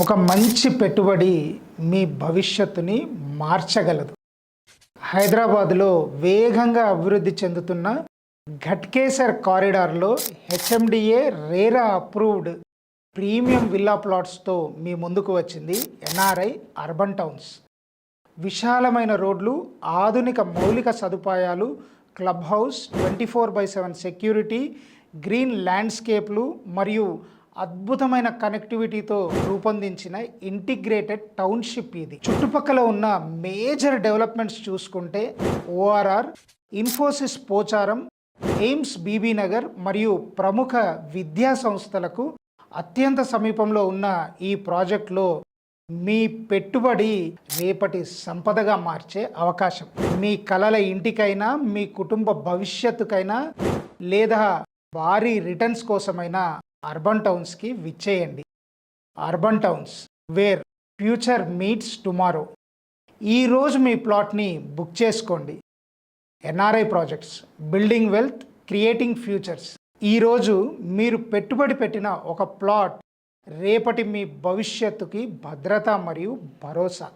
ఒక మంచి పెట్టుబడి మీ భవిష్యత్తుని మార్చగలదు. హైదరాబాద్లో వేగంగా అభివృద్ధి చెందుతున్న ఘట్కేసర్ కారిడార్లో HMDA RERA approved premium villa ప్లాట్స్తో మీ ముందుకు వచ్చింది ఎన్ఆర్ఐ అర్బన్ టౌన్స్. విశాలమైన రోడ్లు, ఆధునిక మౌలిక సదుపాయాలు, క్లబ్ హౌస్, 24/7 సెక్యూరిటీ, గ్రీన్ ల్యాండ్స్కేప్లు మరియు అద్భుతమైన కనెక్టివిటీతో రూపొందించిన ఇంటిగ్రేటెడ్ టౌన్షిప్ ఇది. చుట్టుపక్కల ఉన్న మేజర్ డెవలప్మెంట్స్ చూసుకుంటే ORR, Infosys Pocharam, AIIMS Bibi Nagar మరియు ప్రముఖ విద్యా సంస్థలకు అత్యంత సమీపంలో ఉన్న ఈ ప్రాజెక్టులో మీ పెట్టుబడి రేపటి సంపదగా మార్చే అవకాశం. మీ కలల ఇంటికైనా, మీ కుటుంబ భవిష్యత్తుకైనా లేదా భారీ రిటర్న్స్ కోసమైనా అర్బన్ టౌన్స్కి విచ్చేయండి. Urban towns, where future meets tomorrow. ఈరోజు మీ ప్లాట్ని బుక్ చేసుకోండి. NRI projects, building wealth, creating futures. ఈరోజు మీరు పెట్టుబడి పెట్టిన ఒక ప్లాట్ రేపటి మీ భవిష్యత్తుకి భద్రత మరియు భరోసా.